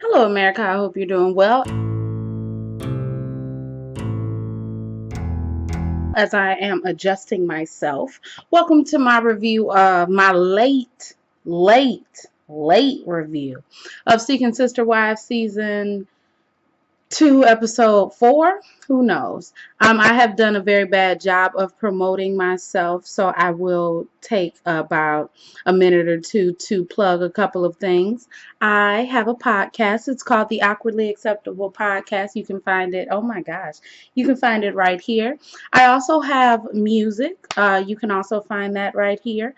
Hello, America. I hope you're doing well. As I am adjusting myself, welcome to my review of my late review of Seeking Sister Wives season 2, episode 4. Who knows? I have done a very bad job of promoting myself, so I will take about a minute or two to plug a couple of things. I have a podcast. It's called the Awkwardly Acceptable Podcast. You can find it. Oh my gosh, you can find it right here. I also have music. You can also find that right here.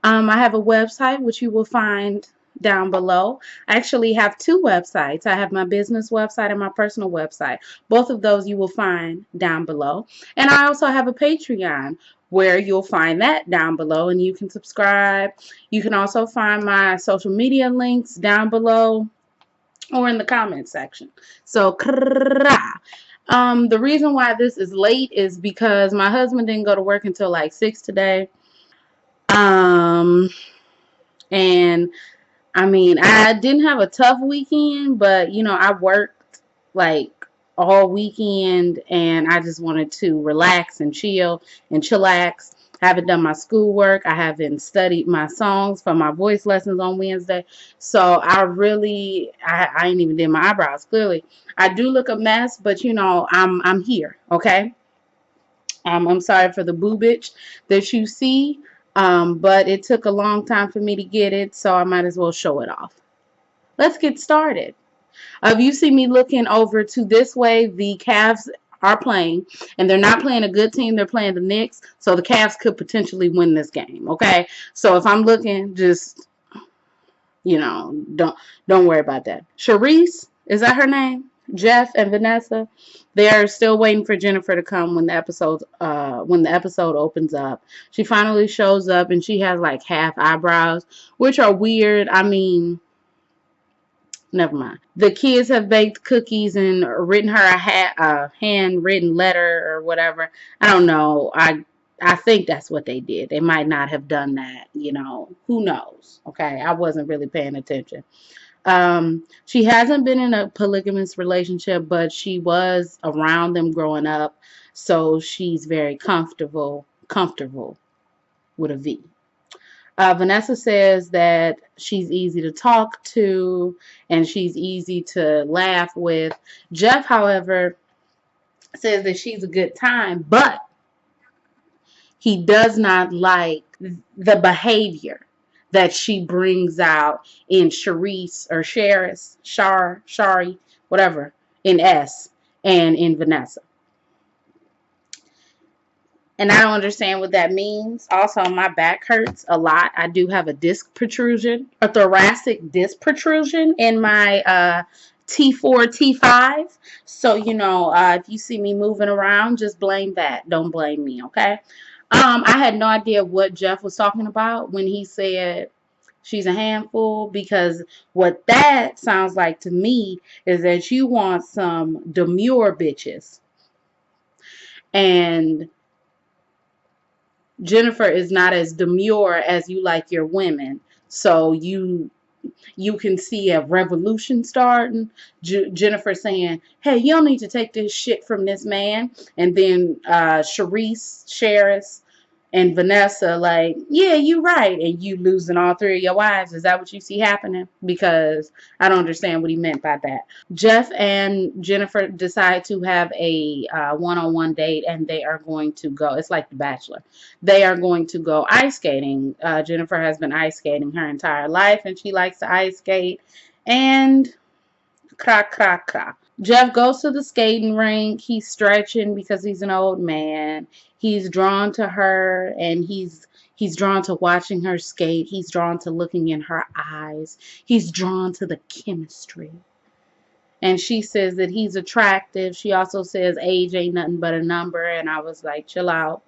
I have a website which you will find down below. I actually have two websites. I have my business website and my personal website. Both of those you will find down below. And I also have a Patreon where you'll find that down below and you can subscribe. You can also find my social media links down below or in the comment section. So, the reason why this is late is because my husband didn't go to work until like 6 today. Um, and I mean, I didn't have a tough weekend, but I worked like all weekend and I just wanted to relax and chill and chillax. I haven't done my schoolwork. I haven't studied my songs for my voice lessons on Wednesday. So I ain't even did my eyebrows. Clearly, I do look a mess, but I'm here. Okay. I'm sorry for the boobage that you see. But it took a long time for me to get it, so I might as well show it off. Let's get started. If you see me looking over to this way, the Cavs are playing, and they're not playing a good team. They're playing the Knicks, so the Cavs could potentially win this game. Okay, so if I'm looking, just don't worry about that. Sharice, is that her name? Jeff and Vanessa, they are still waiting for Jennifer to come when the episode opens up. She finally shows up and she has like half eyebrows, which are weird. I mean, never mind. The kids have baked cookies and written her a handwritten letter or whatever. I don't know. I think that's what they did. They might not have done that. Who knows? Okay, I wasn't really paying attention. She hasn't been in a polygamous relationship, but she was around them growing up, so she's very comfortable with a V. Vanessa says that she's easy to talk to and she's easy to laugh with. Jeff, however, says that she's a good time, but he does not like the behavior that she brings out in Sharice or Shari, whatever, in S and in Vanessa. And I don't understand what that means. Also, my back hurts a lot. I do have a disc protrusion, a thoracic disc protrusion in my T4, T5. So, if you see me moving around, just blame that. Don't blame me, okay? I had no idea what Jeff was talking about when he said she's a handful, because what that sounds like to me is that you want some demure bitches. And Jennifer is not as demure as you like your women. So you can see a revolution starting. Jennifer saying, hey, you don't need to take this shit from this man. And then Sharice, Sheriff, and Vanessa like, yeah, you right. And you losing all three of your wives. Is that what you see happening? Because I don't understand what he meant by that. Jeff and Jennifer decide to have a one-on-one date, and they are going to go. It's like The Bachelor. They are going to go ice skating. Jennifer has been ice skating her entire life, and she likes to ice skate. And crack, crack, crack. Jeff goes to the skating rink. He's stretching because he's an old man. He's drawn to her, and he's drawn to watching her skate. He's drawn to looking in her eyes. He's drawn to the chemistry. And she says that he's attractive. She also says age ain't nothing but a number. And I was like, chill out.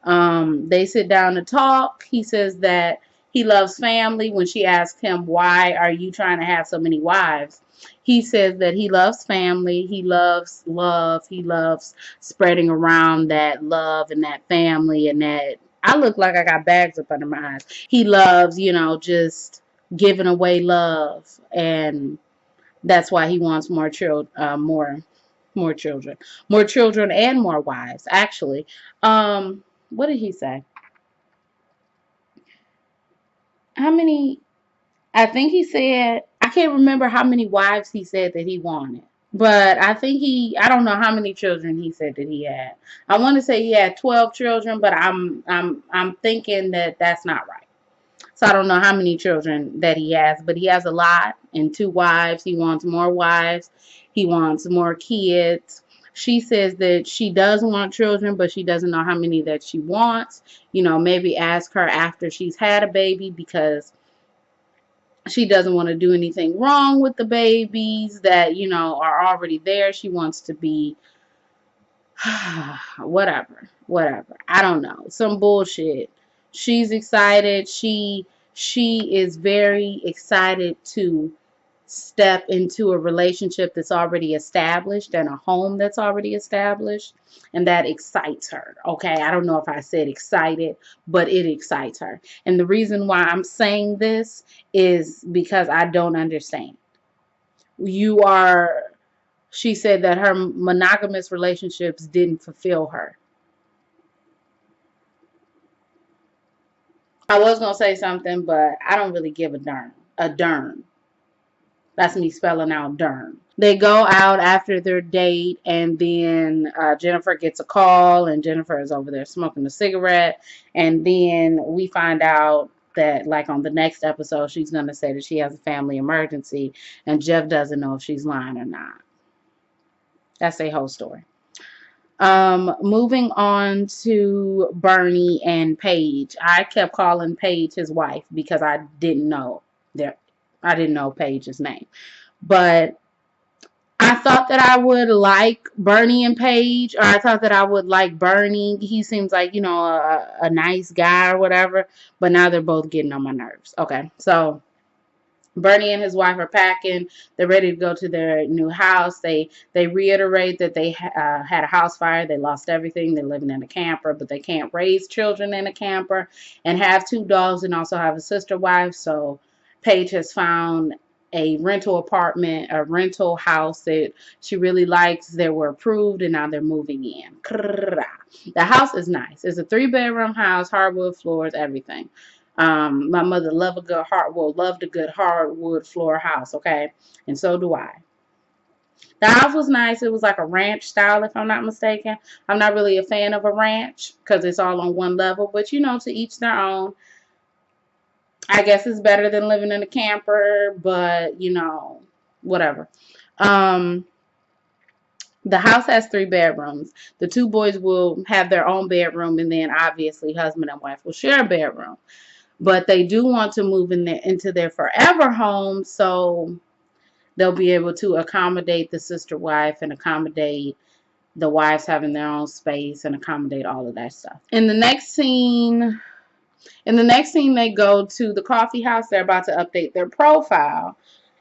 They sit down to talk. He says that he loves family. When she asks him, why are you trying to have so many wives? He says that he loves family. He loves love. He loves spreading around that love and that family, and that I look like I got bags up under my eyes. He loves, just giving away love. And That's why he wants more children, more children, more children, and more wives. Actually, what did he say? How many? I think he said, I can't remember how many wives he said that he wanted. But I think I don't know how many children he said that he had. I want to say he had 12 children, but I'm thinking that that's not right. So I don't know how many children that he has, but he has a lot and two wives. He wants more wives. He wants more kids. She says that she does want children, but she doesn't know how many that she wants. Maybe ask her after she's had a baby, because she doesn't want to do anything wrong with the babies that, are already there. She wants to be whatever. I don't know. Some bullshit. She's excited. She is very excited to step into a relationship that's already established and a home that's already established, and that excites her. Okay, I don't know if I said excited, but it excites her. And the reason why I'm saying this is because I don't understand. You are She said that her monogamous relationships didn't fulfill her. I was going to say something, but I don't really give a darn. A darn. That's me spelling out darn. They go out after their date, and then Jennifer gets a call, and Jennifer is over there smoking a cigarette. And then we find out that, like, on the next episode, she's going to say that she has a family emergency, and Jeff doesn't know if she's lying or not. That's a whole story. Moving on to Bernie and Paige. I kept calling Paige his wife because I didn't know Paige's name. But I thought that I would like Bernie and Paige, or I thought that I would like Bernie. He seems like, a nice guy or whatever. But now they're both getting on my nerves. Okay, so Bernie and his wife are packing. They're ready to go to their new house. They reiterate that they had a house fire. They lost everything. They're living in a camper, but they can't raise children in a camper and have two dogs and also have a sister wife. So Paige has found a rental apartment, a rental house that she really likes. They were approved, and now they're moving in. The house is nice. It's a 3-bedroom house, hardwood floors, everything. My mother loved a good hardwood floor house, okay? And so do I. The house was nice. It was like a ranch style, if I'm not mistaken. I'm not really a fan of a ranch because it's all on one level, but to each their own. I guess it's better than living in a camper, but whatever. The house has 3 bedrooms. The 2 boys will have their own bedroom, and then obviously husband and wife will share a bedroom. But they do want to move into their forever home, so they'll be able to accommodate the sister wife and accommodate the wives having their own space and accommodate all of that stuff. In the next scene, they go to the coffee house. They're about to update their profile.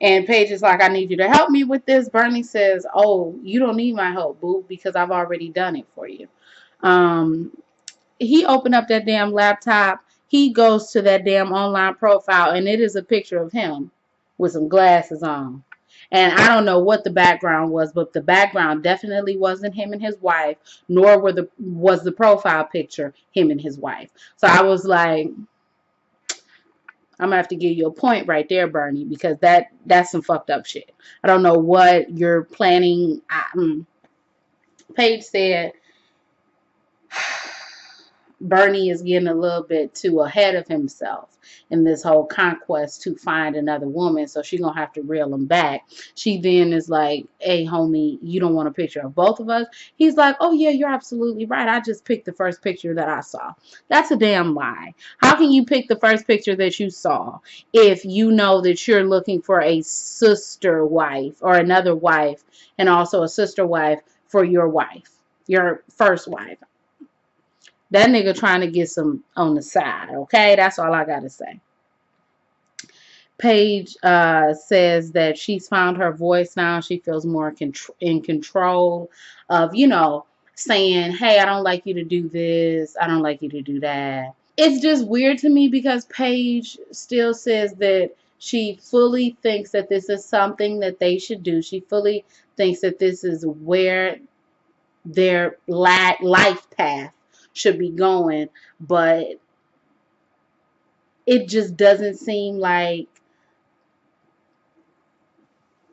And Paige is like, I need you to help me with this. Bernie says, oh, you don't need my help, boo, because I've already done it for you. He opened up that damn laptop. He goes to that damn online profile, and it is a picture of him with some glasses on. And I don't know what the background was, but the background definitely wasn't him and his wife, nor was the profile picture him and his wife. So I was like, I'm gonna have to give you a point right there, Bernie, because that's some fucked up shit. I don't know what you're planning. Paige said Bernie is getting a little bit too ahead of himself in this whole conquest to find another woman, so she's gonna have to reel him back. She then is like, hey homie, you don't want a picture of both of us? He's like, oh yeah, you're absolutely right, I just picked the first picture that I saw. That's a damn lie. How can you pick the first picture that you saw if you know that you're looking for a sister wife or another wife, and also a sister wife for your wife, your first wife? That nigga trying to get some on the side, okay? That's all I got to say. Paige says that she's found her voice now. She feels more in control of, saying, hey, I don't like you to do this. I don't like you to do that. It's just weird to me because Paige still says that She fully thinks that this is something that they should do. She fully thinks that this is where their life path should be going, but it just doesn't seem like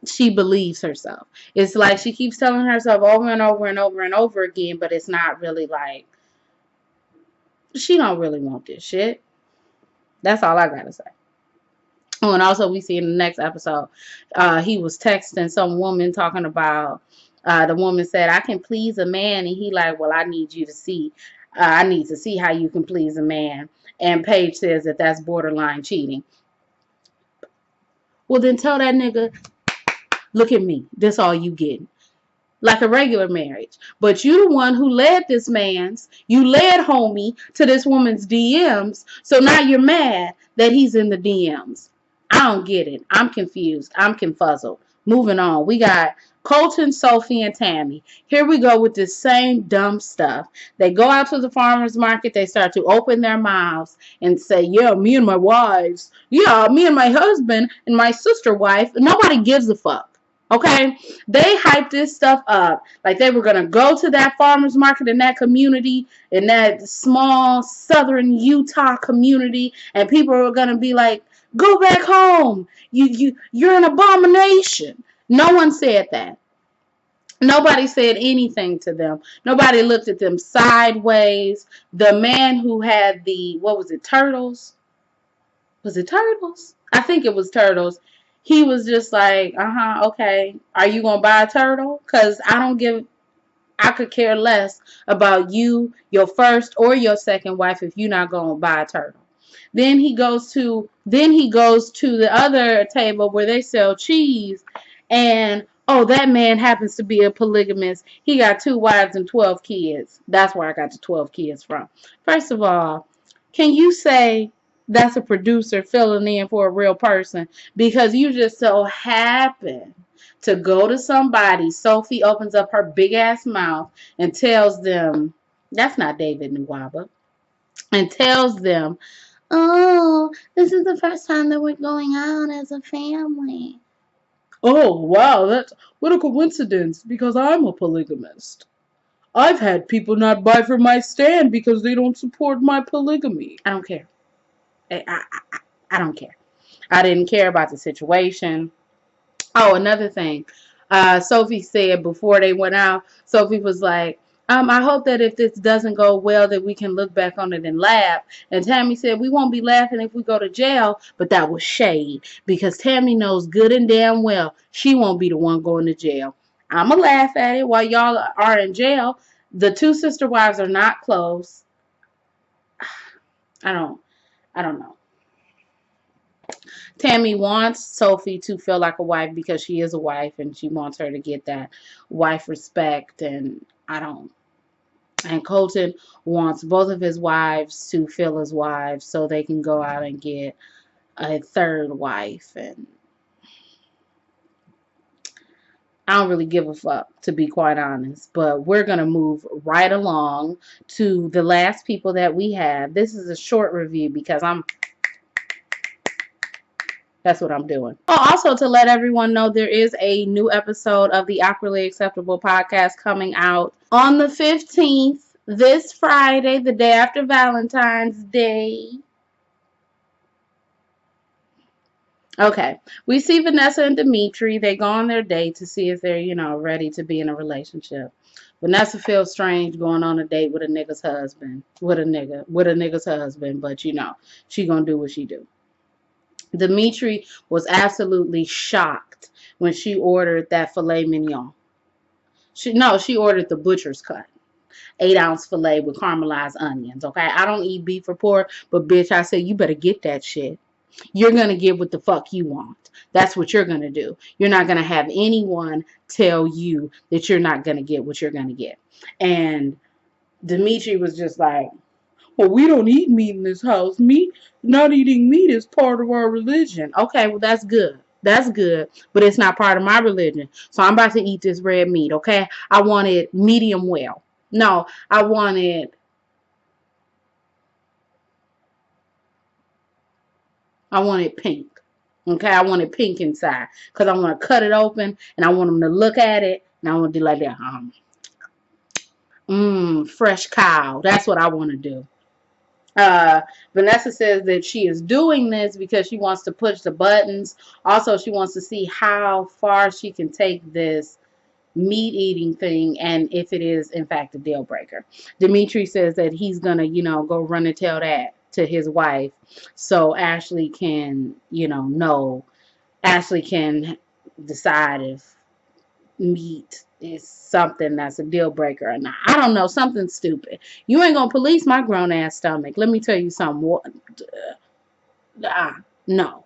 she believes herself. It's like she keeps telling herself over and over and over and over again, but it's not really like she don't really want this shit. That's all I gotta say. Oh, and also we see in the next episode, he was texting some woman talking about, the woman said, I can please a man. And he like, well, I need you to see, I need to see how you can please a man. And Paige says that that's borderline cheating. Well, then tell that nigga, look at me. This all you getting. Like a regular marriage. But you the one who led you led homie to this woman's DMs. So now you're mad that he's in the DMs. I don't get it. I'm confused. I'm confuzzled. Moving on. We got Colton, Sophie, and Tammy. Here we go with this same dumb stuff. They go out to the farmer's market. They start to open their mouths and say, yeah, me and my wives. Yeah, me and my husband and my sister wife. Nobody gives a fuck. Okay, they hyped this stuff up like they were gonna go to that farmers market in that community, in that small southern Utah community, and people were gonna be like, "Go back home. You're an abomination." No one said that. Nobody said anything to them. Nobody looked at them sideways. The man who had the, what was it, turtles? Was it turtles? I think it was turtles. He was just like, okay. Are you going to buy a turtle? Because I could care less about you, your first or your second wife, if you're not going to buy a turtle. Then he goes to the other table where they sell cheese, and oh, that man happens to be a polygamist. He got 2 wives and 12 kids. That's where I got the 12 kids from. First of all, can you say that's a producer filling in for a real person? Because you just so happen to go to somebody. Sophie opens up her big ass mouth and tells them, that's not David Nwaba, and tells them, oh, this is the first time that we're going out as a family. Oh, wow, that's what a coincidence, because I'm a polygamist. I've had people not buy from my stand because they don't support my polygamy. I don't care. I don't care. I didn't care about the situation. Oh, another thing. Sophie said before they went out, Sophie was like, I hope that if this doesn't go well, that we can look back on it and laugh. And Tammy said, we won't be laughing if we go to jail. But that was shade, because Tammy knows good and damn well she won't be the one going to jail. I'm going to laugh at it while y'all are in jail. The 2 sister wives are not close. I don't know. Tammy wants Sophie to feel like a wife because she is a wife, and she wants her to get that wife respect, and and Colton wants both of his wives to feel as wives so they can go out and get a third wife, and I don't really give a fuck, to be quite honest. But we're going to move right along to the last people that we have. This is a short review because that's what I'm doing. Oh, also to let everyone know, there is a new episode of the Awkwardly Acceptable podcast coming out on the 15th, this Friday, the day after Valentine's Day. Okay, we see Vanessa and Dimitri. They go on their date to see if they're, ready to be in a relationship. Vanessa feels strange going on a date with a nigga's husband. With a nigga's husband, but she gonna do what she do. Dimitri was absolutely shocked when she ordered that filet mignon. She ordered the butcher's cut. 8-ounce filet with caramelized onions, okay? I don't eat beef or pork, but bitch, I said you better get that shit. You're going to get what the fuck you want. That's what you're going to do. You're not going to have anyone tell you that you're not going to get what you're going to get. And Dimitri was just like, well, we don't eat meat in this house. Not eating meat is part of our religion. Okay, well, that's good. That's good, but it's not part of my religion. So I'm about to eat this red meat, okay? I want it medium well. No, I want it pink. Okay, I want it pink inside because I want to cut it open and I want them to look at it and I want to do like that. Fresh cow. That's what I want to do. Uh, Vanessa says that she is doing this because she wants to push the buttons. Also, she wants to see how far she can take this meat eating thing and if it is in fact a deal breaker. Dimitri says that he's gonna, go run and tell that to his wife so Ashley can, know. Ashley can decide if meat is something that's a deal breaker or not. I don't know, something stupid. You ain't gonna police my grown ass stomach. Let me tell you something. No.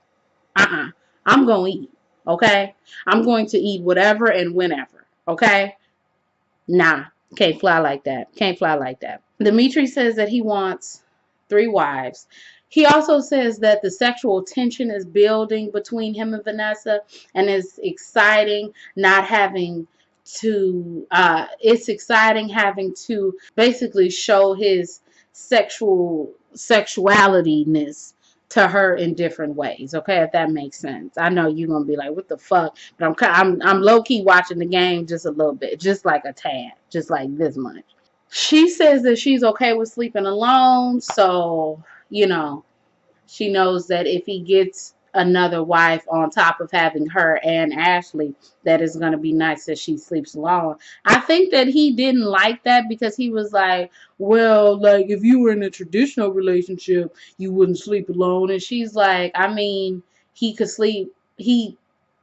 I'm gonna eat. Okay? I'm going to eat whatever and whenever. Okay? Nah. Can't fly like that. Can't fly like that. Dimitri says that he wants 3 wives. He also says that the sexual tension is building between him and Vanessa, and it's exciting not having to, it's exciting having to basically show his sexualityness to her in different ways. Okay, if that makes sense. I know you're gonna be like, "What the fuck?" But I'm low key watching the game just a little bit, just like a tad, just like this much. She says that she's okay with sleeping alone, so she knows that if he gets another wife on top of having her and Ashley, that is going to be nice that she sleeps alone. I think that he didn't like that because he was like, well, like if you were in a traditional relationship, you wouldn't sleep alone. And she's like, I mean, he could sleep. It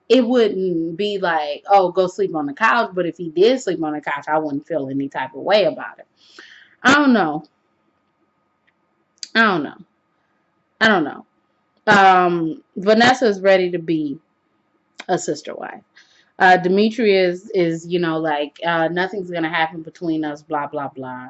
wouldn't be like, oh, go sleep on the couch. But if he did sleep on the couch, I wouldn't feel any type of way about it. I don't know. I don't know. I don't know. Vanessa is ready to be a sister wife. Dimitri is like nothing's gonna happen between us, blah blah blah.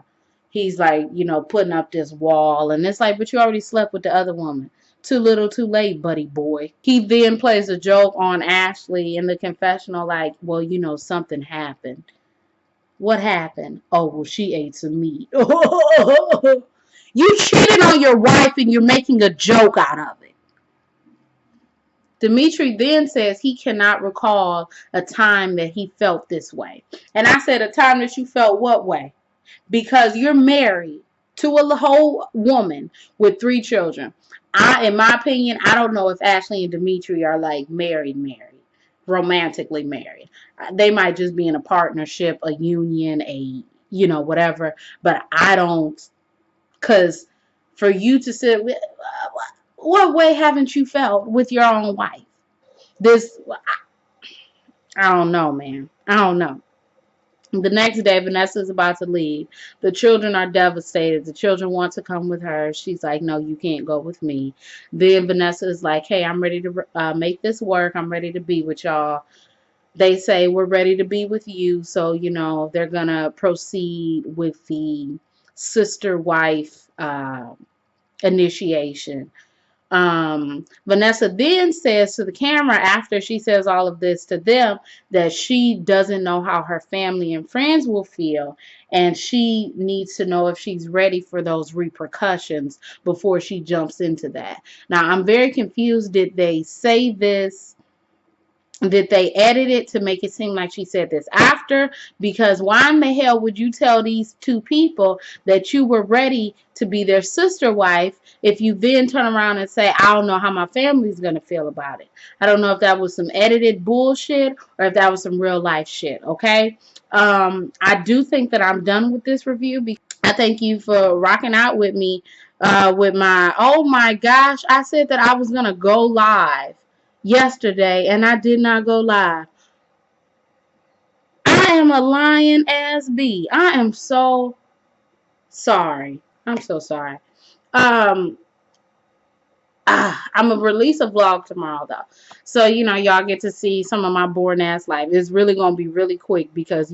He's like, putting up this wall, and it's like, but you already slept with the other woman. Too little, too late, buddy boy. He then plays a joke on Ashley in the confessional, like, well, something happened. What happened? Oh, well, she ate some meat. You cheated on your wife, and you're making a joke out of it. Dimitri then says he cannot recall a time that he felt this way. And I said, a time that you felt what way? Because you're married to a whole woman with 3 children. In my opinion, I don't know if Ashley and Dimitri are like married, romantically married. They might just be in a partnership, a union, whatever. But I don't, because for you to sit with, what way haven't you felt with your own wife? I don't know, man. I don't know. The next day, Vanessa is about to leave. The children are devastated. The children want to come with her. She's like, no, you can't go with me. Then Vanessa is like, hey, I'm ready to make this work. I'm ready to be with y'all. They say, we're ready to be with you. So, they're going to proceed with the sister-wife initiation. Vanessa then says to the camera after she says all of this to them that she doesn't know how her family and friends will feel, and she needs to know if she's ready for those repercussions before she jumps into that. Now, I'm very confused. Did they say this? Did they edit it to make it seem like she said this after? Because why in the hell would you tell these 2 people that you were ready to be their sister wife if you then turn around and say, I don't know how my family's going to feel about it? I don't know if that was some edited bullshit or if that was some real life shit, okay? I do think that I'm done with this review. I thank you for rocking out with me with my, oh my gosh, I said that I was going to go live yesterday and I did not go live. I am a lying ass bee. I am so sorry. I'm so sorry. I'm gonna release a vlog tomorrow though. So, y'all get to see some of my boring ass life. It's really gonna be really quick because,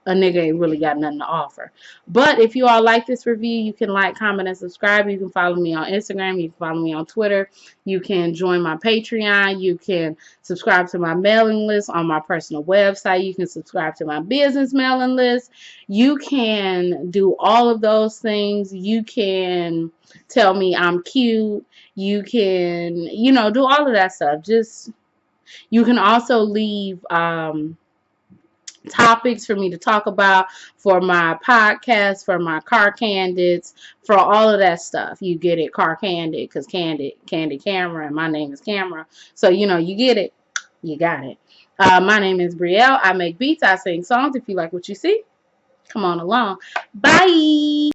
a nigga ain't really got nothing to offer. But if you all like this review, you can like, comment, and subscribe. You can follow me on Instagram. You can follow me on Twitter. You can join my Patreon. You can subscribe to my mailing list on my personal website. You can subscribe to my business mailing list. You can do all of those things. You can tell me I'm cute. You can, do all of that stuff. You can also leave topics for me to talk about for my podcast, for my car candidates, for all of that stuff. You get it, car candid, because Candy Camera, and my name is Camera. So, you get it. You got it. My name is Brielle. I make beats. I sing songs. If you like what you see, come on along. Bye.